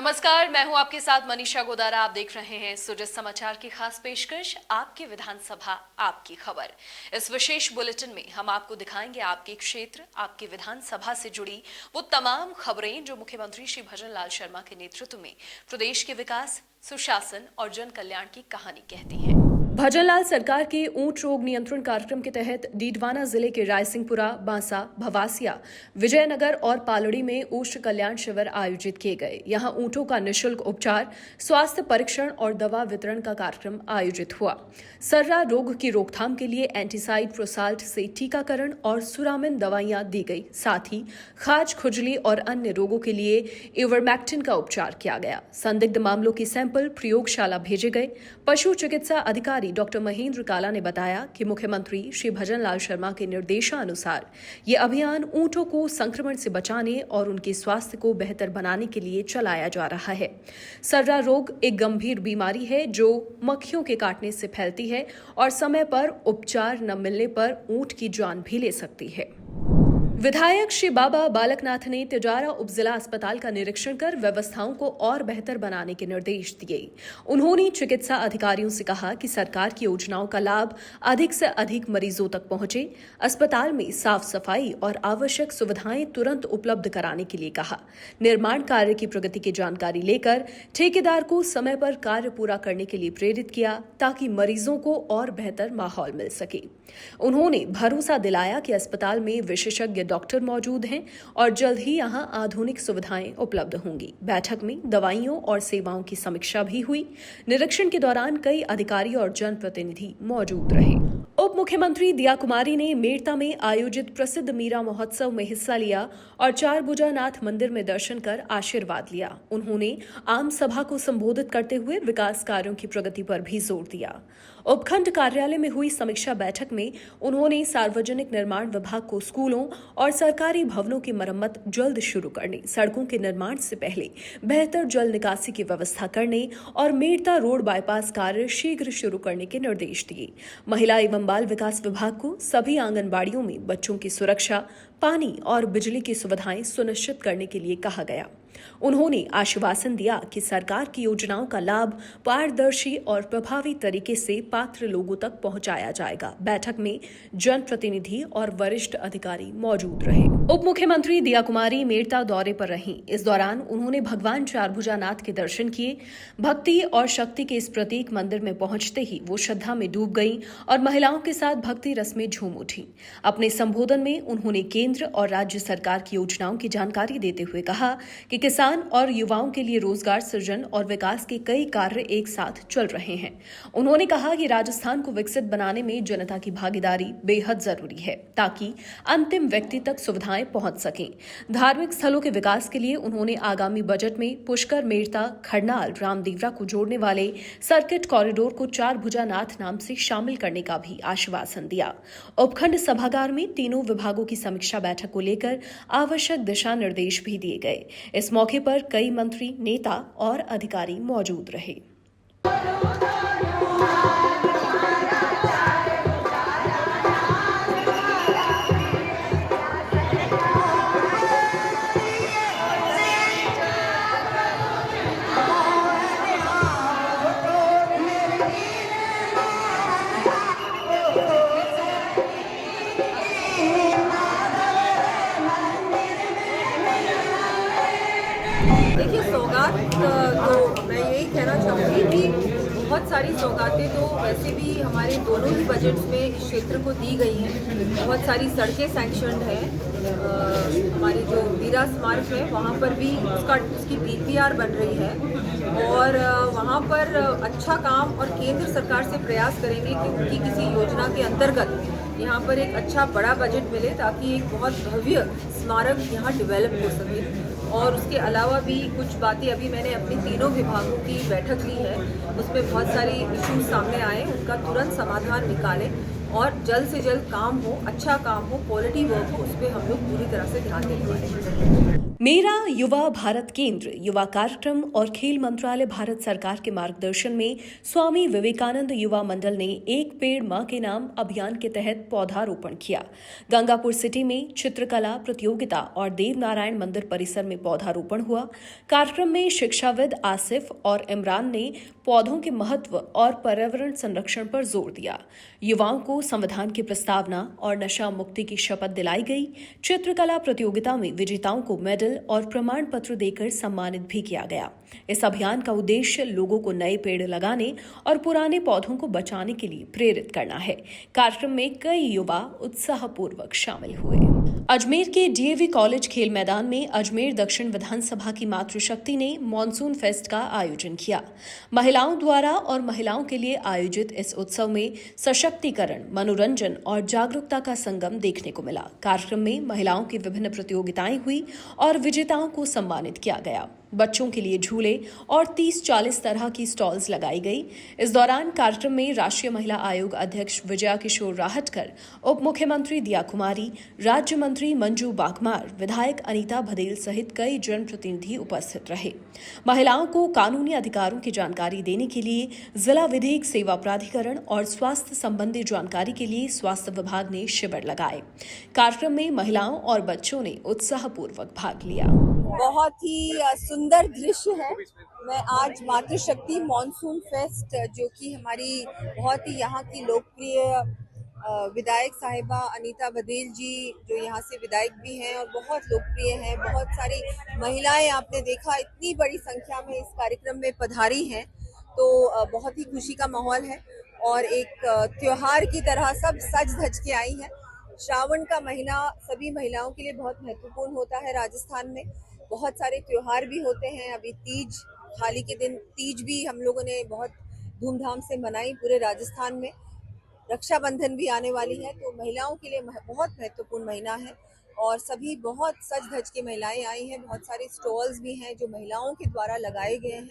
नमस्कार, मैं हूं आपके साथ मनीषा गोदारा। आप देख रहे हैं सुजस समाचार की खास पेशकश आपकी विधानसभा आपकी खबर। इस विशेष बुलेटिन में हम आपको दिखाएंगे आपके क्षेत्र, आपकी विधानसभा से जुड़ी वो तमाम खबरें जो मुख्यमंत्री श्री भजन लाल शर्मा के नेतृत्व में प्रदेश के विकास, सुशासन और जन कल्याण की कहानी कहती है। भजन लाल सरकार के ऊंट रोग नियंत्रण कार्यक्रम के तहत डीडवाना जिले के रायसिंहपुरा, बांसा, भवासिया, विजयनगर और पालड़ी में ऊष्ट कल्याण शिविर आयोजित किए गए। यहां ऊंटों का निःशुल्क उपचार, स्वास्थ्य परीक्षण और दवा वितरण का कार्यक्रम आयोजित हुआ। सर्रा रोग की रोकथाम के लिए एंटीसाइड प्रोसाल्ट से टीकाकरण और सुरामिन दवाइयां दी गई। साथ ही खाज, खुजली और अन्य रोगों के लिए इवरमैक्टिन का उपचार किया गया। संदिग्ध मामलों के सैंपल प्रयोगशाला भेजे गए। पशु चिकित्सा अधिकारी डॉक्टर महेंद्र काला ने बताया कि मुख्यमंत्री श्री भजन लाल शर्मा के निर्देशानुसार ये अभियान ऊंटों को संक्रमण से बचाने और उनके स्वास्थ्य को बेहतर बनाने के लिए चलाया जा रहा है। सर्रा रोग एक गंभीर बीमारी है जो मक्खियों के काटने से फैलती है और समय पर उपचार न मिलने पर ऊंट की जान भी ले सकती है। विधायक श्री बाबा बालकनाथ ने तिजारा उपजिला अस्पताल का निरीक्षण कर व्यवस्थाओं को और बेहतर बनाने के निर्देश दिए। उन्होंने चिकित्सा अधिकारियों से कहा कि सरकार की योजनाओं का लाभ अधिक से अधिक मरीजों तक पहुंचे। अस्पताल में साफ सफाई और आवश्यक सुविधाएं तुरंत उपलब्ध कराने के लिए कहा। निर्माण कार्य की प्रगति की जानकारी लेकर ठेकेदार को समय पर कार्य पूरा करने के लिए प्रेरित किया ताकि मरीजों को और बेहतर माहौल मिल सके। उन्होंने भरोसा दिलाया कि अस्पताल में विशेषज्ञ डॉक्टर मौजूद हैं और जल्द ही यहां आधुनिक सुविधाएं उपलब्ध होंगी। बैठक में दवाइयों और सेवाओं की समीक्षा भी हुई। निरीक्षण के दौरान कई अधिकारी और जनप्रतिनिधि मौजूद रहे। उप मुख्यमंत्री दिया कुमारी ने मेड़ता में आयोजित प्रसिद्ध मीरा महोत्सव में हिस्सा लिया और चारभुजानाथ मंदिर में दर्शन कर आशीर्वाद लिया। उन्होंने आम सभा को संबोधित करते हुए विकास कार्यों की प्रगति पर भी जोर दिया। उपखंड कार्यालय में हुई समीक्षा बैठक में उन्होंने सार्वजनिक निर्माण विभाग को स्कूलों और सरकारी भवनों की मरम्मत जल्द शुरू करने, सड़कों के निर्माण से पहले बेहतर जल निकासी की व्यवस्था करने और मेड़ता रोड बाईपास कार्य शीघ्र शुरू करने के निर्देश दिए। महिला एवं बाल विकास विभाग को सभी आंगनबाड़ियों में बच्चों की सुरक्षा, पानी और बिजली की सुविधाएं सुनिश्चित करने के लिए कहा गया। उन्होंने आश्वासन दिया कि सरकार की योजनाओं का लाभ पारदर्शी और प्रभावी तरीके से पात्र लोगों तक पहुंचाया जाएगा। बैठक में जनप्रतिनिधि और वरिष्ठ अधिकारी मौजूद रहे। उप मुख्यमंत्री दिया कुमारी मेड़ता दौरे पर रहीं। इस दौरान उन्होंने भगवान चारभुजानाथ के दर्शन किए। भक्ति और शक्ति के इस प्रतीक मंदिर में पहुंचते ही वो श्रद्धा में डूब गईं और महिलाओं के साथ भक्ति रस में झूम उठी। अपने संबोधन में उन्होंने केंद्र और राज्य सरकार की योजनाओं की जानकारी देते हुए कहा कि किसान और युवाओं के लिए रोजगार सृजन और विकास के कई कार्य एक साथ चल रहे हैं। उन्होंने कहा कि राजस्थान को विकसित बनाने में जनता की भागीदारी बेहद जरूरी है ताकि अंतिम व्यक्ति तक सुविधाएं पहुंच सकें। धार्मिक स्थलों के विकास के लिए उन्होंने आगामी बजट में पुष्कर, मेड़ता, खरनाल, रामदेवरा को जोड़ने वाले सर्किट कॉरिडोर को चारभुजानाथ नाम से शामिल करने का भी आश्वासन दिया। उपखंड सभागार में तीनों विभागों की समीक्षा बैठक को लेकर आवश्यक दिशा निर्देश भी दिए गए। इस मौके पर कई मंत्री, नेता और अधिकारी मौजूद रहे। देखिए, सौगात तो मैं यही कहना चाहूँगी कि बहुत सारी सौगातें तो वैसे भी हमारे दोनों ही बजट्स में इस क्षेत्र को दी गई हैं। बहुत सारी सड़कें सैंक्शनड हैं। हमारी जो वीरा स्मारक है वहाँ पर भी उसकी DPR बन रही है और वहाँ पर अच्छा काम और केंद्र सरकार से प्रयास करेंगे कि उनकी किसी योजना के अंतर्गत यहाँ पर एक अच्छा बड़ा बजट मिले ताकि एक बहुत भव्य स्मारक यहाँ डेवलप हो सके। और उसके अलावा भी कुछ बातें अभी मैंने अपने तीनों विभागों की बैठक ली है, उसमें बहुत सारे इश्यूज सामने आए, उनका तुरंत समाधान निकालें और जल्द से जल्द काम हो, अच्छा काम हो, क्वालिटी वर्क हो, उस पर हम लोग पूरी तरह से ध्यान देने वाले हैं। मेरा युवा भारत केंद्र युवा कार्यक्रम और खेल मंत्रालय भारत सरकार के मार्गदर्शन में स्वामी विवेकानंद युवा मंडल ने एक पेड़ मां के नाम अभियान के तहत पौधारोपण किया। गंगापुर सिटी में चित्रकला प्रतियोगिता और देवनारायण मंदिर परिसर में पौधारोपण हुआ। कार्यक्रम में शिक्षाविद आसिफ और इमरान ने पौधों के महत्व और पर्यावरण संरक्षण पर जोर दिया। युवाओं को संविधान की प्रस्तावना और नशा मुक्ति की शपथ दिलाई गई। चित्रकला प्रतियोगिता में विजेताओं को मेडल और प्रमाण पत्र देकर सम्मानित भी किया गया। इस अभियान का उद्देश्य लोगों को नए पेड़ लगाने और पुराने पौधों को बचाने के लिए प्रेरित करना है। कार्यक्रम में कई युवा उत्साहपूर्वक शामिल हुए। अजमेर के डीएवी कॉलेज खेल मैदान में अजमेर दक्षिण विधानसभा की मातृशक्ति ने मॉनसून फेस्ट का आयोजन किया। महिलाओं द्वारा और महिलाओं के लिए आयोजित इस उत्सव में सशक्तिकरण, मनोरंजन और जागरूकता का संगम देखने को मिला। कार्यक्रम में महिलाओं की विभिन्न प्रतियोगिताएं हुई और विजेताओं को सम्मानित किया गया। बच्चों के लिए झूले और 30-40 तरह की स्टॉल्स लगाई गई। इस दौरान कार्यक्रम में राष्ट्रीय महिला आयोग अध्यक्ष विजया किशोर राहटकर, उप मुख्यमंत्री दिया कुमारी, राज्य मंत्री मंजू बागमार, विधायक अनीता भदेल सहित कई जनप्रतिनिधि उपस्थित रहे। महिलाओं को कानूनी अधिकारों की जानकारी देने के लिए जिला विधिक सेवा प्राधिकरण और स्वास्थ्य संबंधी जानकारी के लिए स्वास्थ्य विभाग ने शिविर लगाए। कार्यक्रम में महिलाओं और बच्चों ने उत्साहपूर्वक भाग लिया। बहुत ही सुंदर दृश्य है। मैं आज मातृशक्ति मॉनसून फेस्ट, जो कि हमारी बहुत ही यहाँ की लोकप्रिय विधायक साहिबा अनीता बदेल जी, जो यहाँ से विधायक भी हैं और बहुत लोकप्रिय हैं, बहुत सारी महिलाएं आपने देखा इतनी बड़ी संख्या में इस कार्यक्रम में पधारी हैं, तो बहुत ही खुशी का माहौल है और एक त्योहार की तरह सब सज धज के आई हैं। श्रावण का महीना सभी महिलाओं के लिए बहुत महत्वपूर्ण होता है। राजस्थान में बहुत सारे त्योहार भी होते हैं। अभी तीज, हाल के दिन तीज भी हम लोगों ने बहुत धूमधाम से मनाई पूरे राजस्थान में। रक्षाबंधन भी आने वाली है, तो महिलाओं के लिए बहुत महत्वपूर्ण महीना है और सभी बहुत सज धज के महिलाएं आई हैं। बहुत सारे स्टॉल्स भी हैं जो महिलाओं के द्वारा लगाए गए हैं।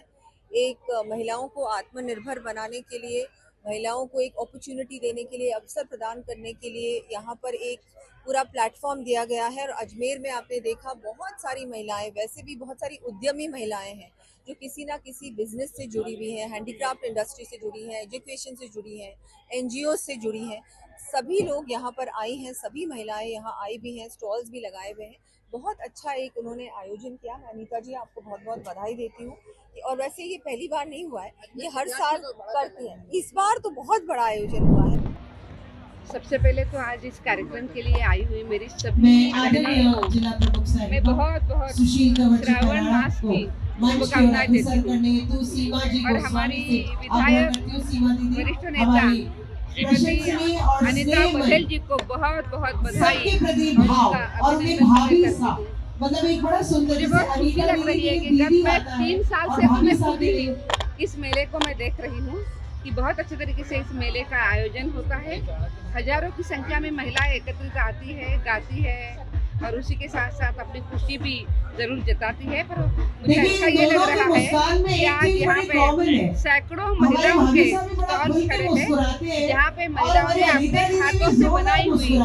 एक महिलाओं को आत्मनिर्भर बनाने के लिए, महिलाओं को एक अपॉर्चुनिटी देने के लिए, अवसर प्रदान करने के लिए यहाँ पर एक पूरा प्लेटफॉर्म दिया गया है। और अजमेर में आपने देखा बहुत सारी महिलाएं, वैसे भी बहुत सारी उद्यमी महिलाएं हैं जो किसी ना किसी बिजनेस से जुड़ी हुई हैं, हैंडीक्राफ्ट इंडस्ट्री से जुड़ी हैं, एजुकेशन से जुड़ी हैं, एनजीओ से जुड़ी हैं। सभी लोग यहाँ पर आई हैं, सभी महिलाएं यहाँ आई भी हैं, स्टॉल्स भी लगाए हुए हैं। बहुत अच्छा एक उन्होंने आयोजन किया। मैं अनीता जी आपको बहुत बहुत बधाई देती हूँ। और वैसे ये पहली बार नहीं हुआ है, ये हर साल करती हैं। इस बार तो बहुत बड़ा आयोजन हुआ है। सबसे पहले तो आज इस कार्यक्रम के लिए आई हुई मेरी सभी बहनों को मैं बहुत बहुत श्रावण मास की शुभकामनाएं देती हूँ। और हमारी विधायक वरिष्ठ नेता श्रीमती अनीता बघेल जी को बहुत बहुत बधाई और उनका अभिनंदन करती हूँ। मुझे बहुत खुशी लग रही है कि जब मैं 3 साल से मैं खुद ही इस मेले को मैं देख रही हूँ कि बहुत अच्छे तरीके से इस मेले का आयोजन होता है। हजारों की संख्या में महिलाएं एकत्रित आती है, गाती है और उसी के साथ साथ अपनी खुशी भी जरूर जताती है। पर मुझे अच्छा ये लग रहा है कि आज यहाँ पे सैकड़ों महिलाओं के स्टॉल खड़े हैं, जहाँ पे महिलाओं ने अपने हाथों से बनाई हुई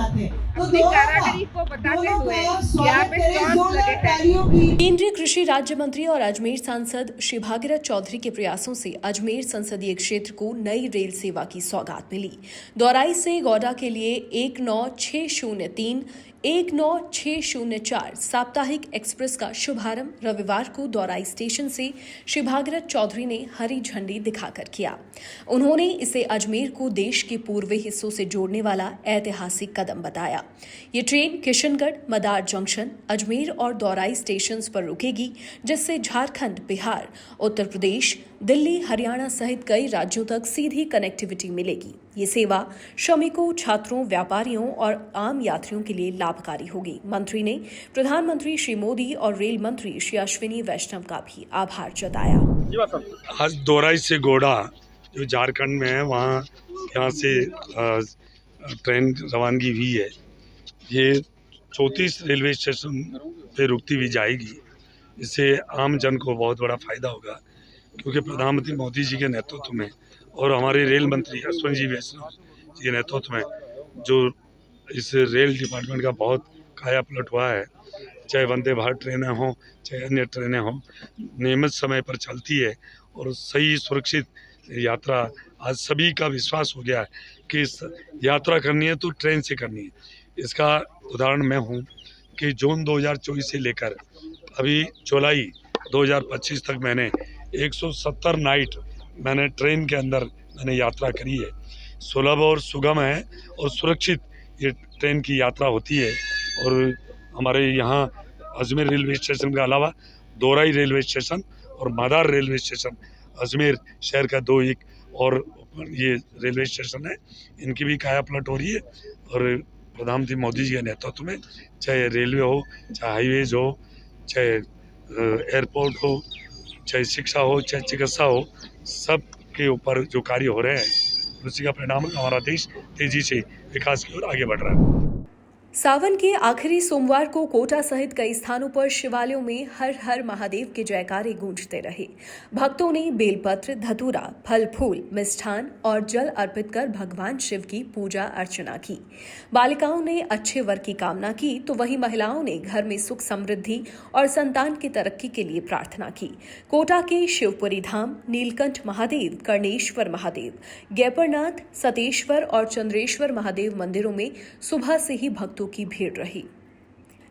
अपनी कारीगरी को बताते हुए यहाँ पे स्टॉल्स लगे हैं। केंद्रीय कृषि राज्य मंत्री और अजमेर सांसद श्री भागीरथ चौधरी के प्रयासों से अजमेर संसदीय क्षेत्र को नई रेल सेवा की सौगात मिली। दौराई से गौडा के लिए 19603 19604 साप्ताहिक एक्सप्रेस का शुभारंभ रविवार को दौराई स्टेशन से श्री भागीरथ चौधरी ने हरी झंडी दिखाकर किया। उन्होंने इसे अजमेर को देश के पूर्वी हिस्सों से जोड़ने वाला ऐतिहासिक कदम बताया। ये ट्रेन किशनगढ़, मदार जंक्शन, अजमेर और दौराई स्टेशन पर रुकेगी, जिससे झारखंड, बिहार, उत्तर प्रदेश, दिल्ली, हरियाणा सहित कई राज्यों तक सीधी कनेक्टिविटी मिलेगी। ये सेवा श्रमिकों, छात्रों, व्यापारियों और आम यात्रियों के लिए लाभकारी होगी। मंत्री ने प्रधानमंत्री श्री मोदी और रेल मंत्री श्री अश्विनी वैष्णव का भी आभार जताया। आज दौराई से गोडा जो झारखंड में है, वहाँ यहाँ से ट्रेन रवानगी हुई है। ये 34 रेलवे स्टेशन पे रुकती भी जाएगी। इससे आम जन को बहुत बड़ा फायदा होगा, क्योंकि प्रधानमंत्री मोदी जी के नेतृत्व में और हमारे रेल मंत्री अश्विनी जी वैष्णव जी के नेतृत्व में जो इस रेल डिपार्टमेंट का बहुत काया पलट हुआ है, चाहे वंदे भारत ट्रेनें हों, चाहे अन्य ट्रेनें हों, नियमित समय पर चलती है और सही सुरक्षित यात्रा आज सभी का विश्वास हो गया है कि यात्रा करनी है तो ट्रेन से करनी है। इसका उदाहरण मैं हूँ कि जून 2024 से लेकर अभी जुलाई 2025 तक मैंने 170 नाइट मैंने ट्रेन के अंदर मैंने यात्रा करी है। सुलभ और सुगम है और सुरक्षित ये ट्रेन की यात्रा होती है। और हमारे यहाँ अजमेर रेलवे स्टेशन के अलावा दोराई रेलवे स्टेशन और मादार रेलवे स्टेशन अजमेर शहर का 2 एक और ये रेलवे स्टेशन है, इनकी भी काया पलट हो रही है। और प्रधानमंत्री मोदी जी के नेतृत्व में चाहे रेलवे हो, चाहे हाईवेज हो, चाहे एयरपोर्ट हो, चाहे शिक्षा हो, चाहे चिकित्सा हो, सब के ऊपर जो कार्य हो रहे हैं उसी का परिणाम हमारा देश तेजी से विकास की ओर आगे बढ़ रहा है। सावन के आखिरी सोमवार को कोटा सहित कई स्थानों पर शिवालयों में हर हर महादेव के जयकारे गूंजते रहे। भक्तों ने बेलपत्र, धतूरा, फल फूल, मिष्ठान और जल अर्पित कर भगवान शिव की पूजा अर्चना की। बालिकाओं ने अच्छे वर की कामना की तो वहीं महिलाओं ने घर में सुख समृद्धि और संतान की तरक्की के लिए प्रार्थना की। कोटा के शिवपुरी धाम, नीलकंठ महादेव, कर्णेश्वर महादेव, गैपरनाथ, सतेश्वर और चंद्रेश्वर महादेव मंदिरों में सुबह से ही भक्तों की भीड़ रही।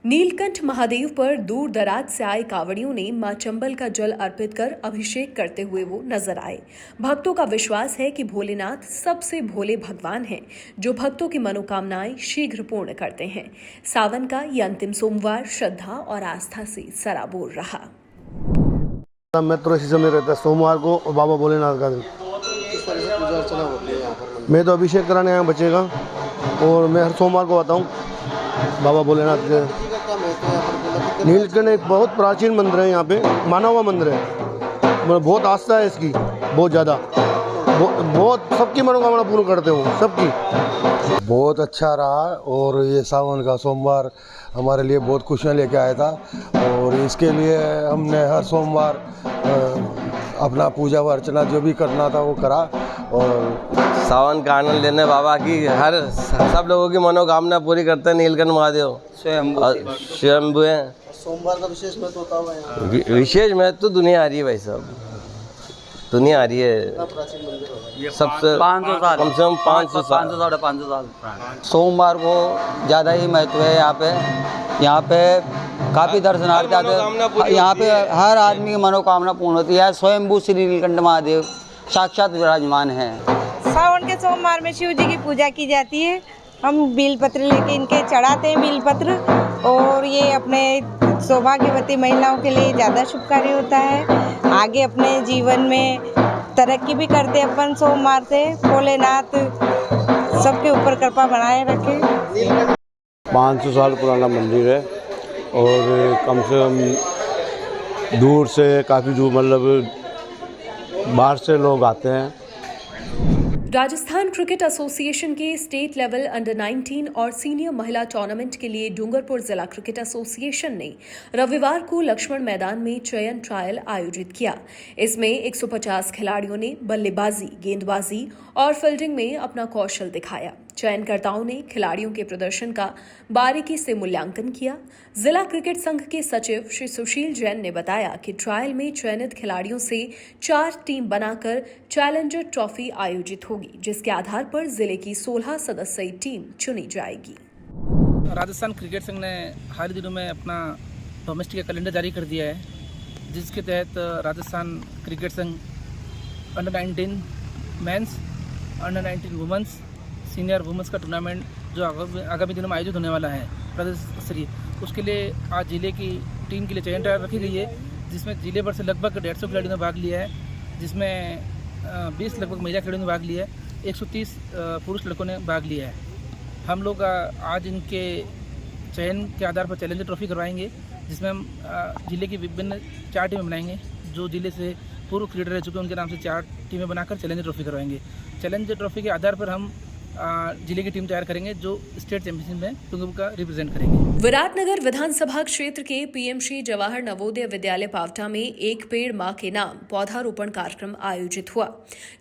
नीलकंठ महादेव पर दूर दराज से आए कांवड़ियों ने मां चंबल का जल अर्पित कर अभिषेक करते हुए वो नजर आए। भक्तों का विश्वास है कि भोलेनाथ सबसे भोले भगवान हैं जो भक्तों की मनोकामनाएं शीघ्र पूर्ण करते हैं। सावन का ये अंतिम सोमवार श्रद्धा और आस्था से सराबोर रहा। मेट्रो स्टेशन में रहता है सोमवार को और बाबा भोलेनाथ का दिन। मैं तो अभिषेक कराने आया बच्चे का और मैं हर सोमवार को आता हूँ बाबा भोलेनाथ के। नीलकंठ एक बहुत प्राचीन मंदिर है, यहाँ पे माना हुआ मंदिर है, मतलब बहुत आस्था है इसकी, बहुत ज़्यादा, बहुत सबकी मनोकामना पूर्ण करते हो, सबकी। बहुत अच्छा रहा और ये सावन का सोमवार हमारे लिए बहुत खुशियाँ लेके आया था और इसके लिए हमने हर सोमवार अपना पूजा व अर्चना जो भी करना था वो करा। और सावन का आनंद लेने बाबा की हर सब लोगों की मनोकामना पूरी करते हैं। नीलकंठ महादेव स्वयंभू हैं। सोमवार का विशेष महत्व होता है। विशेष महत्व तो दुनिया आ रही है भाई साहब, दुनिया आ रही है सबसे 500 साल, कम से कम 500 साल, 500 साल। सोमवार को ज़्यादा ही महत्व है यहाँ पे काफ़ी दर्शनार्थी आते हैं। यहाँ पे हर आदमी की मनोकामना पूर्ण होती है। स्वयंभू श्री नीलकंठ महादेव साक्षात विराजमान हैं। सावन के सोमवार में शिव जी की पूजा की जाती है। हम बेलपत्र लेके इनके चढ़ाते हैं बेलपत्र, और ये अपने सौभाग्यवती महिलाओं के लिए ज़्यादा शुभकारी होता है। आगे अपने जीवन में तरक्की भी करते हैं अपन सोमवार से। भोलेनाथ सबके ऊपर कृपा बनाए रखे। 500 साल पुराना मंदिर है और कम से कम दूर से काफ़ी दूर, मतलब बाहर से लोग आते हैं। राजस्थान क्रिकेट एसोसिएशन के स्टेट लेवल अंडर 19 और सीनियर महिला टूर्नामेंट के लिए डूंगरपुर जिला क्रिकेट एसोसिएशन ने रविवार को लक्ष्मण मैदान में चयन ट्रायल आयोजित किया। इसमें 150 खिलाड़ियों ने बल्लेबाजी, गेंदबाजी और फील्डिंग में अपना कौशल दिखाया। चयनकर्ताओं ने खिलाड़ियों के प्रदर्शन का बारीकी से मूल्यांकन किया। जिला क्रिकेट संघ के सचिव श्री सुशील जैन ने बताया कि ट्रायल में चयनित खिलाड़ियों से 4 टीम बनाकर चैलेंजर ट्रॉफी आयोजित होगी, जिसके आधार पर जिले की 16 सदस्यीय टीम चुनी जाएगी। राजस्थान क्रिकेट संघ ने हाल ही दिनों में अपना डोमेस्टिक कैलेंडर जारी कर दिया है, जिसके तहत राजस्थान क्रिकेट संघ under 19 men's, under 19 women's, senior women's का टूर्नामेंट जो आगामी दिनों में आयोजित होने वाला है प्रदेश स्तरीय, उसके लिए आज जिले की टीम के लिए चयन ट्रायल रखी गई है, जिसमें जिले भर से लगभग 150 खिलाड़ियों ने भाग लिया है, जिसमें 20 लगभग महिला खिलाड़ियों ने भाग लिया है, 130 पुरुष लड़कों ने भाग लिया है। हम लोग आज इनके चयन के आधार पर चैलेंजर ट्रॉफी करवाएंगे, जिसमें हम जिले की विभिन्न 4 टीमें बनाएंगे। जो जिले से पूर्व क्रिकेटर रह चुके हैं उनके नाम से 4 टीमें बनाकर चैलेंजर ट्रॉफी करवाएंगे। चैलेंजर ट्रॉफी के आधार पर हम जिले की टीम तैयार करेंगे जो स्टेट चैंपियनशिप में टुंगुम का रिप्रेजेंट करेंगे। विराटनगर विधानसभा क्षेत्र के पीएमसी जवाहर नवोदय विद्यालय पावटा में एक पेड़ मां के नाम पौधारोपण कार्यक्रम आयोजित हुआ,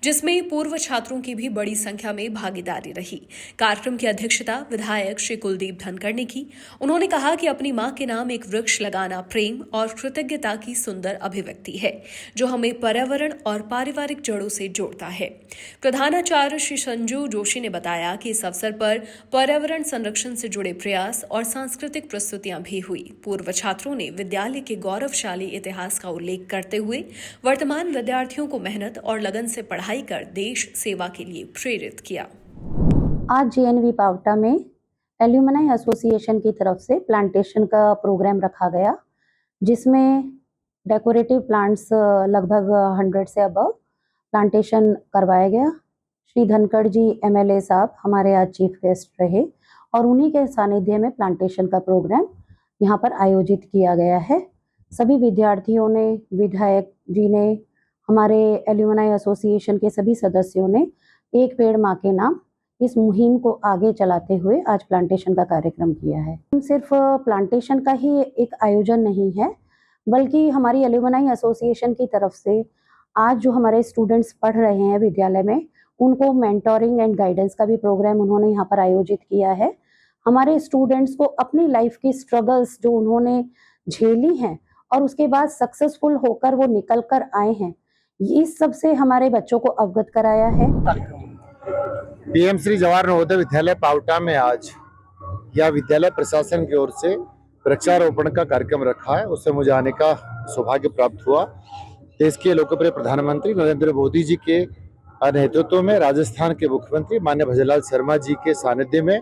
जिसमें पूर्व छात्रों की भी बड़ी संख्या में भागीदारी रही। कार्यक्रम की अध्यक्षता विधायक श्री कुलदीप धनखड़ ने की। उन्होंने कहा कि अपनी मां के नाम एक वृक्ष लगाना प्रेम और कृतज्ञता की सुंदर अभिव्यक्ति है, जो हमें पर्यावरण और पारिवारिक जड़ों से जोड़ता है। प्रधानाचार्य श्री संजू जोशी ने बताया कि इस अवसर पर पर्यावरण संरक्षण से जुड़े प्रयास और सांस्कृतिक प्रस्तुतियां भी हुई। पूर्व छात्रों ने विद्यालय के गौरवशाली इतिहास का उल्लेख करते हुए वर्तमान विद्यार्थियों को मेहनत और लगन से पढ़ाई कर देश सेवा के लिए प्रेरित किया। आज जेएनवी पावटा में एल्यूमनाई एसोसिएशन की तरफ से प्लांटेशन का प्रोग्राम रखा गया, जिसमें डेकोरेटिव प्लांट्स लगभग 100 से अबव प्लांटेशन करवाया गया। श्री धनखड़ जी एमएलए साहब हमारे आज चीफ गेस्ट रहे और उन्हीं के सानिध्य में प्लांटेशन का प्रोग्राम यहाँ पर आयोजित किया गया है। सभी विद्यार्थियों ने, विधायक जी ने, हमारे एल्यूमनाई एसोसिएशन के सभी सदस्यों ने एक पेड़ मां के नाम इस मुहिम को आगे चलाते हुए आज प्लांटेशन का कार्यक्रम किया है। सिर्फ प्लांटेशन का ही एक आयोजन नहीं है, बल्कि हमारी एल्यूमनाई एसोसिएशन की तरफ से आज जो हमारे स्टूडेंट्स पढ़ रहे हैं विद्यालय में, उनको मेंटोरिंग एंड गाइडेंस का भी प्रोग्राम उन्होंने यहाँ पर आयोजित किया है। हमारे स्टूडेंट्स को अपनी लाइफ की स्ट्रगल्स जो उन्होंने झेली हैं और उसके बाद सक्सेसफुल होकर वो निकल कर आए हैं, इस सब से हमारे बच्चों को अवगत कराया है। पीएम श्री जवाहर नवोदय विद्यालय पावटा में आज यह विद्यालय प्रशासन की ओर से वृक्षारोपण का कार्यक्रम रखा है, उससे मुझे आने का सौभाग्य प्राप्त हुआ। देश के लोकप्रिय प्रधानमंत्री नरेंद्र मोदी जी के नेतृत्व में राजस्थान के मुख्यमंत्री माननीय भजनलाल शर्मा जी के सानिध्य में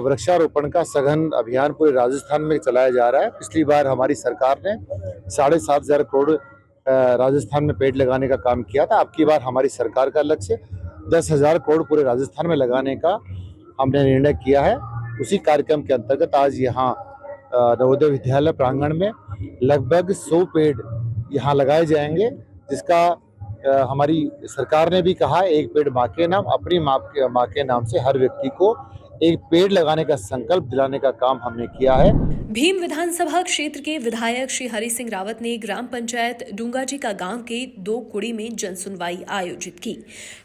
वृक्षारोपण का सघन अभियान पूरे राजस्थान में चलाया जा रहा है। पिछली बार हमारी सरकार ने 7,500 करोड़ राजस्थान में पेड़ लगाने का काम किया था। अब की बार हमारी सरकार का लक्ष्य 10,000 करोड़ पूरे राजस्थान में लगाने का हमने निर्णय किया है। उसी कार्यक्रम के अंतर्गत आज यहाँ नवोदय विद्यालय प्रांगण में लगभग 100 पेड़ यहाँ लगाए जाएंगे, जिसका हमारी सरकार ने भी कहा एक पेड़ माँ के नाम, अपनी माँ के नाम से हर व्यक्ति को एक पेड़ लगाने का संकल्प दिलाने का काम हमने किया है। भीम विधानसभा क्षेत्र के विधायक श्री हरि सिंह रावत ने ग्राम पंचायत डूंगाजी का गांव के 2 कुड़ी में जनसुनवाई आयोजित की,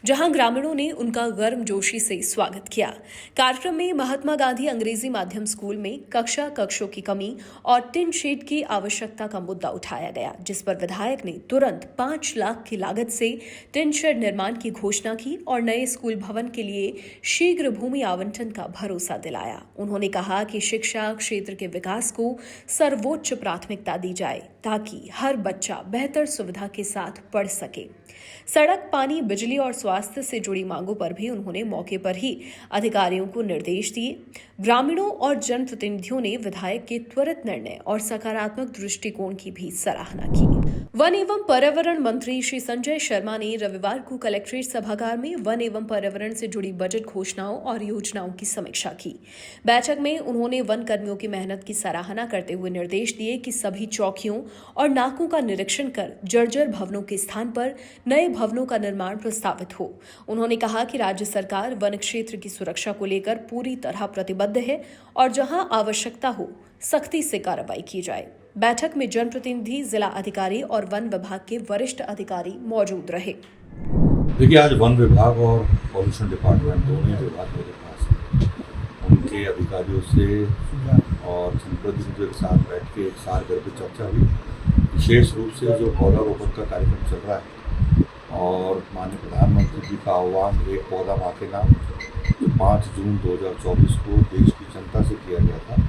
जहां ग्रामीणों ने उनका गर्मजोशी से स्वागत किया। कार्यक्रम में महात्मा गांधी अंग्रेजी माध्यम स्कूल में कक्षों की कमी और टिन शेड की आवश्यकता का मुद्दा उठाया गया, जिस पर विधायक ने तुरंत 5 लाख की लागत से टिन शेड निर्माण की घोषणा की और नए स्कूल भवन के लिए शीघ्र भूमि आवंटन का भरोसा दिलाया। उन्होंने कहा कि शिक्षा क्षेत्र के विकास को सर्वोच्च प्राथमिकता दी जाए, ताकि हर बच्चा बेहतर सुविधा के साथ पढ़ सके। सड़क, पानी, बिजली और स्वास्थ्य से जुड़ी मांगों पर भी उन्होंने मौके पर ही अधिकारियों को निर्देश दिए। ग्रामीणों और जनप्रतिनिधियों ने विधायक के त्वरित निर्णय और सकारात्मक दृष्टिकोण की भी सराहना की। वन एवं पर्यावरण मंत्री श्री संजय शर्मा ने रविवार को कलेक्ट्रेट सभागार में वन एवं पर्यावरण से जुड़ी बजट घोषणाओं और योजनाओं की समीक्षा की। बैठक में उन्होंने वन कर्मियों की मेहनत की सराहना करते हुए निर्देश दिए कि सभी चौकियों और नाकों का निरीक्षण कर जर्जर भवनों के स्थान पर नए भवनों का निर्माण प्रस्तावित हो। उन्होंने कहा कि राज्य सरकार वन क्षेत्र की सुरक्षा को लेकर पूरी तरह प्रतिबद्ध है और जहां आवश्यकता हो सख्ती से कार्रवाई की जाए। बैठक में जनप्रतिनिधि, जिला अधिकारी और वन विभाग के वरिष्ठ अधिकारी मौजूद रहे। देखिए, आज वन विभाग और पॉल्यूशन डिपार्टमेंट दोनों विभाग मेरे पास हैं। उनके अधिकारियों से और जनप्रतिनिधियों के साथ बैठ के एक सारगर पर चर्चा हुई। विशेष रूप से जो पौधारोपण का कार्यक्रम चल रहा है और माननीय प्रधानमंत्री जी का आह्वान एक पौधा माँ के नाम, जो 5 जून 2024 को देश की जनता से किया गया था,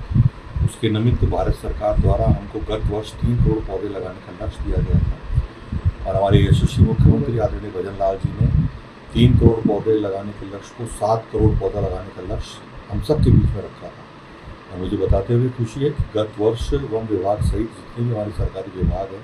उसके निमित्त भारत सरकार द्वारा हमको गत वर्ष 3 करोड़ पौधे लगाने का लक्ष्य दिया गया था और हमारे यशस्वी मुख्यमंत्री आदरणीय भजनलाल जी ने 3 करोड़ पौधे लगाने के लक्ष्य को 7 करोड़ पौधा लगाने का लक्ष्य हम सब के बीच में रखा था। और मुझे बताते हुए खुशी है कि गत वर्ष वन विभाग सहित जितने भी हमारे सरकारी विभाग हैं,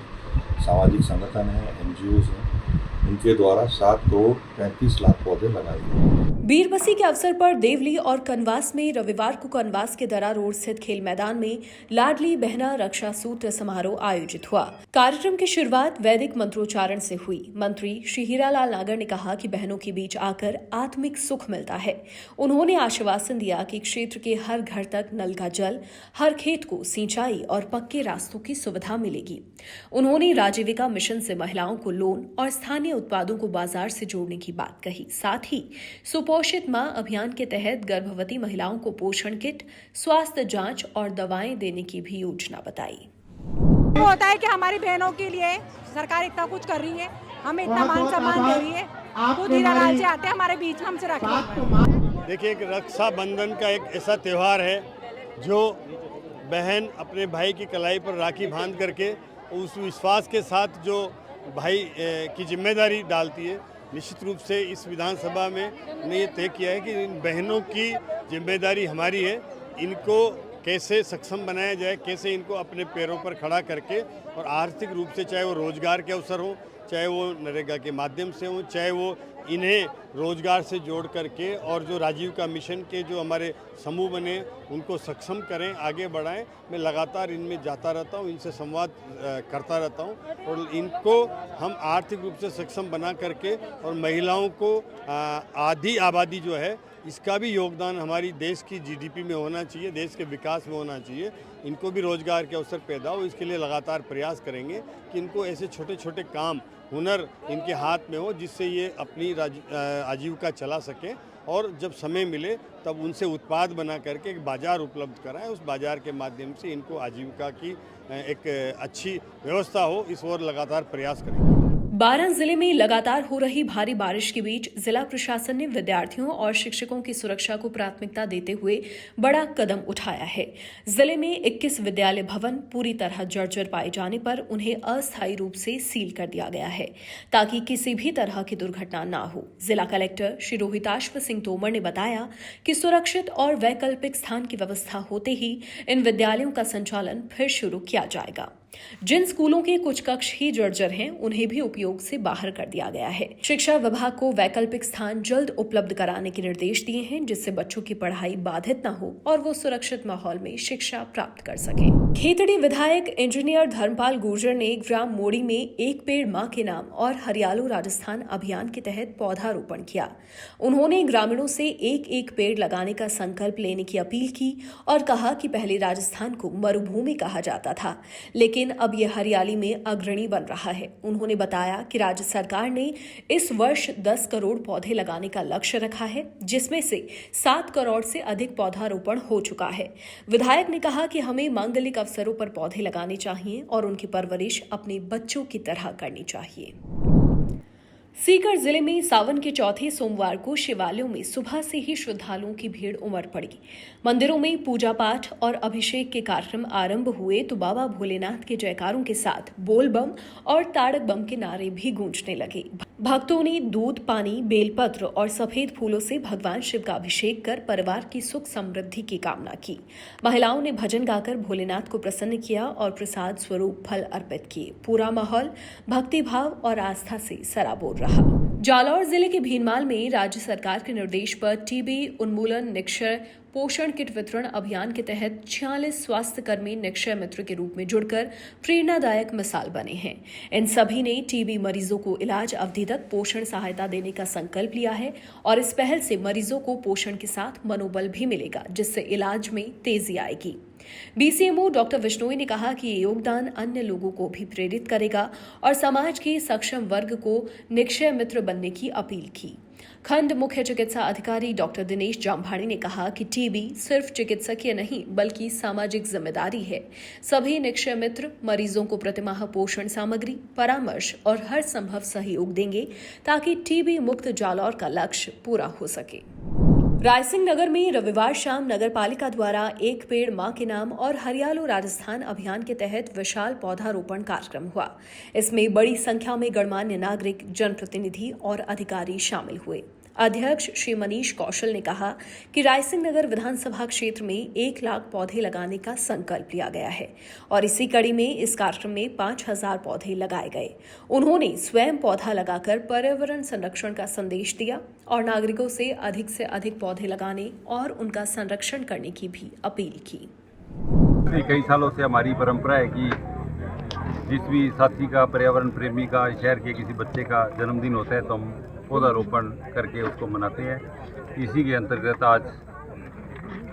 सामाजिक संगठन हैं, NGOs हैं, उनके द्वारा 7 करोड़ 35 लाख पौधे लगाए गए। बीरबसी के अवसर पर देवली और कनवास में रविवार को कनवास के दरा रोड स्थित खेल मैदान में लाडली बहना रक्षा सूत्र समारोह आयोजित हुआ। कार्यक्रम की शुरुआत वैदिक मंत्रोच्चारण से हुई। मंत्री श्री हीरालाल नागर ने कहा कि बहनों के बीच आकर आत्मिक सुख मिलता है। उन्होंने आश्वासन दिया कि क्षेत्र के हर घर तक नल का जल, हर खेत को सिंचाई और पक्के रास्तों की सुविधा मिलेगी। उन्होंने राजीविका मिशन से महिलाओं को लोन और स्थानीय उत्पादों को बाजार से जोड़ने की बात कही। साथ ही सुपोषित मां अभियान के तहत गर्भवती महिलाओं को पोषण किट, स्वास्थ्य जांच और दवाएं देने की भी योजना बताई। होता है कि हमारी बहनों के लिए सरकार इतना कुछ कर रही है, हमें इतना मान सम्मान दे रही है, खुद हीरालाल जी आते हैं हमारे बीच में, हमसे रखा। देखिए, एक रक्षाबंधन का एक ऐसा त्यौहार है जो बहन अपने भाई की कलाई पर राखी बांध करके उस विश्वास के साथ जो भाई की जिम्मेदारी डालती है। निश्चित रूप से इस विधानसभा में हमने ये तय किया है कि इन बहनों की जिम्मेदारी हमारी है। इनको कैसे सक्षम बनाया जाए, कैसे इनको अपने पैरों पर खड़ा करके और आर्थिक रूप से, चाहे वो रोजगार के अवसर हो, चाहे वो नरेगा के माध्यम से हो, चाहे वो इन्हें रोजगार से जोड़ करके और जो राजीविका मिशन के जो हमारे समूह बने उनको सक्षम करें, आगे बढ़ाएं। मैं लगातार इनमें जाता रहता हूं, इनसे संवाद करता रहता हूं और इनको हम आर्थिक रूप से सक्षम बना करके और महिलाओं को आधी आबादी जो है इसका भी योगदान हमारी देश की जीडीपी में होना चाहिए, देश के विकास में होना चाहिए। इनको भी रोजगार के अवसर पैदा हो, इसके लिए लगातार प्रयास करेंगे कि इनको ऐसे छोटे छोटे काम, हुनर इनके हाथ में हो जिससे ये अपनी आजीविका चला सकें और जब समय मिले तब उनसे उत्पाद बना करके एक बाज़ार उपलब्ध कराएं। उस बाज़ार के माध्यम से इनको आजीविका की एक अच्छी व्यवस्था हो, इस ओर लगातार प्रयास करेंगे। बारां जिले में लगातार हो रही भारी बारिश के बीच जिला प्रशासन ने विद्यार्थियों और शिक्षकों की सुरक्षा को प्राथमिकता देते हुए बड़ा कदम उठाया है। जिले में 21 विद्यालय भवन पूरी तरह जर्जर पाए जाने पर उन्हें अस्थायी रूप से सील कर दिया गया है ताकि किसी भी तरह की दुर्घटना न हो। जिला कलेक्टर श्री रोहिताश्व सिंह तोमर ने बताया कि सुरक्षित और वैकल्पिक स्थान की व्यवस्था होते ही इन विद्यालयों का संचालन फिर शुरू किया जाएगा। जिन स्कूलों के कुछ कक्ष ही जर्जर हैं, उन्हें भी उपयोग से बाहर कर दिया गया है। शिक्षा विभाग को वैकल्पिक स्थान जल्द उपलब्ध कराने के निर्देश दिए हैं जिससे बच्चों की पढ़ाई बाधित न हो और वो सुरक्षित माहौल में शिक्षा प्राप्त कर सके। खेतड़ी विधायक इंजीनियर धर्मपाल गुर्जर ने ग्राम मोड़ी में एक पेड़ मां के नाम और हरियालो राजस्थान अभियान के तहत पौधारोपण किया। उन्होंने ग्रामीणों से एक एक पेड़ लगाने का संकल्प लेने की अपील की और कहा कि पहले राजस्थान को मरुभूमि कहा जाता था, लेकिन अब यह हरियाली में अग्रणी बन रहा है। उन्होंने बताया कि राज्य सरकार ने इस वर्ष 10 करोड़ पौधे लगाने का लक्ष्य रखा है, जिसमें से 7 करोड़ से अधिक पौधारोपण हो चुका है। विधायक ने कहा कि हमें मांगलिक अवसरों पर पौधे लगाने चाहिए और उनकी परवरिश अपने बच्चों की तरह करनी चाहिए। सीकर जिले में सावन के चौथे सोमवार को शिवालयों में सुबह से ही श्रद्धालुओं की भीड़ उमड़ पड़ी। मंदिरों में पूजा पाठ और अभिषेक के कार्यक्रम आरंभ हुए तो बाबा भोलेनाथ के जयकारों के साथ बोल बम और ताड़क बम के नारे भी गूंजने लगे। भक्तों ने दूध, पानी, बेलपत्र और सफेद फूलों से भगवान शिव का अभिषेक कर परिवार की सुख समृद्धि की कामना की। महिलाओं ने भजन गाकर भोलेनाथ को प्रसन्न किया और प्रसाद स्वरूप फल अर्पित किए। पूरा माहौल भक्तिभाव और आस्था से सराबोर रहा। जालौर जिले के भीनमाल में राज्य सरकार के निर्देश पर टीबी उन्मूलन निक्षय पोषण किट वितरण अभियान के तहत 46 स्वास्थ्य कर्मी निक्षय मित्र के रूप में जुड़कर प्रेरणादायक मिसाल बने हैं। इन सभी ने टीबी मरीजों को इलाज अवधि तक पोषण सहायता देने का संकल्प लिया है और इस पहल से मरीजों को पोषण के साथ मनोबल भी मिलेगा, जिससे इलाज में तेजी आएगी। बीसीएमओ डॉक्टर विश्नोई ने कहा कि ये योगदान अन्य लोगों को भी प्रेरित करेगा और समाज के सक्षम वर्ग को निक्षय मित्र बनने की अपील की। खंड मुख्य चिकित्सा अधिकारी डॉक्टर दिनेश जाम्भाणी ने कहा कि टीबी सिर्फ चिकित्सकीय नहीं बल्कि सामाजिक जिम्मेदारी है। सभी निक्षय मित्र मरीजों को प्रतिमाह पोषण सामग्री, परामर्श और हर संभव सहयोग देंगे ताकि टीबी मुक्त जालौर का लक्ष्य पूरा हो सके। रायसिंह नगर में रविवार शाम नगर पालिका द्वारा एक पेड़ मां के नाम और हरियालो राजस्थान अभियान के तहत विशाल पौधारोपण कार्यक्रम हुआ। इसमें बड़ी संख्या में गणमान्य नागरिक, जनप्रतिनिधि और अधिकारी शामिल हुए। अध्यक्ष श्री मनीष कौशल ने कहा कि रायसिंह नगर विधानसभा क्षेत्र में 1 लाख पौधे लगाने का संकल्प लिया गया है और इसी कड़ी में इस कार्यक्रम में 5000 पौधे लगाए गए। उन्होंने स्वयं पौधा लगाकर पर्यावरण संरक्षण का संदेश दिया और नागरिकों से अधिक पौधे लगाने और उनका संरक्षण करने की भी अपील की। कई सालों से हमारी परंपरा है कि जिस भी साथी का, पर्यावरण प्रेमी का, शहर के किसी बच्चे का जन्मदिन होता है तो हम पौधारोपण करके उसको मनाते हैं। इसी के अंतर्गत आज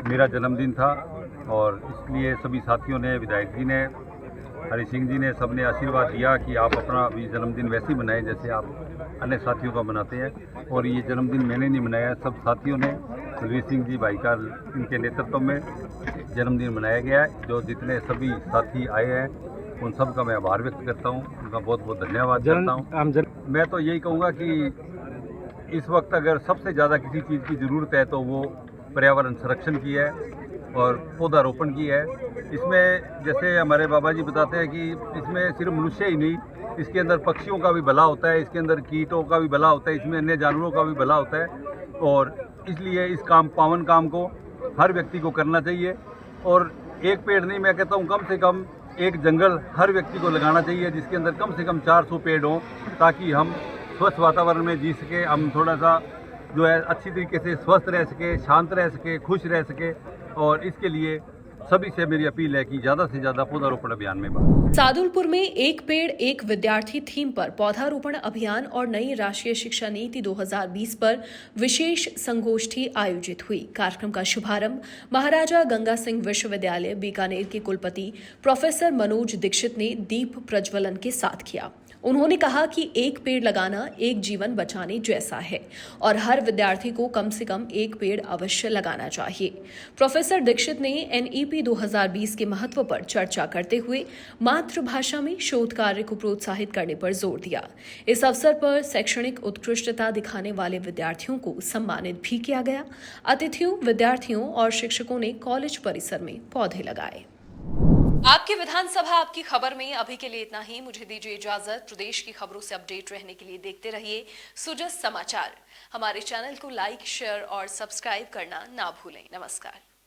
मेरा जन्मदिन था और इसलिए सभी साथियों ने, विधायक जी ने, हरि सिंह जी ने, सबने आशीर्वाद दिया कि आप अपना भी जन्मदिन वैसे ही मनाएं जैसे आप अन्य साथियों का मनाते हैं। और ये जन्मदिन मैंने नहीं मनाया, सब साथियों ने, हरि सिंह जी भाई का इनके नेतृत्व में जन्मदिन मनाया गया है। जो जितने सभी साथी आए हैं उन सब का मैं आभार व्यक्त करता हूँ, उनका बहुत बहुत धन्यवाद करता हूँ। मैं तो यही कहूँगा कि इस वक्त अगर सबसे ज़्यादा किसी चीज़ की ज़रूरत है तो वो पर्यावरण संरक्षण की है और पौधारोपण की है। इसमें जैसे हमारे बाबा जी बताते हैं कि इसमें सिर्फ मनुष्य ही नहीं, इसके अंदर पक्षियों का भी भला होता है, इसके अंदर कीटों का भी भला होता है, इसमें अन्य जानवरों का भी भला होता है। और इसलिए इस पावन काम को हर व्यक्ति को करना चाहिए। और एक पेड़ नहीं, मैं कहता हूँ कम से कम एक जंगल हर व्यक्ति को लगाना चाहिए जिसके अंदर कम से कम 400 पेड़ हों, ताकि हम स्वस्थ वातावरण में जी सके, हम थोड़ा सा जो है अच्छी तरीके से स्वस्थ रह सके, शांत रह सके, खुश रह सके। और इसके लिए सभी से मेरी अपील है कि ज़्यादा से ज़्यादा पौधारोपण अभियान में भाग। सादुलपुर में एक पेड़ एक विद्यार्थी थीम पर पौधारोपण अभियान और नई राष्ट्रीय शिक्षा नीति 2020 पर विशेष संगोष्ठी आयोजित हुई। कार्यक्रम का शुभारंभ महाराजा गंगा सिंह विश्वविद्यालय बीकानेर के कुलपति प्रोफेसर मनोज दीक्षित ने दीप प्रज्वलन के साथ किया। उन्होंने कहा कि एक पेड़ लगाना एक जीवन बचाने जैसा है और हर विद्यार्थी को कम से कम एक पेड़ अवश्य लगाना चाहिए। प्रोफेसर दीक्षित ने NEP 2020 के महत्व पर चर्चा करते हुए मातृभाषा में शोध कार्य को प्रोत्साहित करने पर जोर दिया। इस अवसर पर शैक्षणिक उत्कृष्टता दिखाने वाले विद्यार्थियों को सम्मानित भी किया गया। अतिथियों, विद्यार्थियों और शिक्षकों ने कॉलेज परिसर में पौधे लगाए। आपकी विधानसभा आपकी खबर में अभी के लिए इतना ही। मुझे दीजिए इजाजत। प्रदेश की खबरों से अपडेट रहने के लिए देखते रहिए सुजस समाचार। हमारे चैनल को लाइक, शेयर और सब्सक्राइब करना ना भूलें। नमस्कार।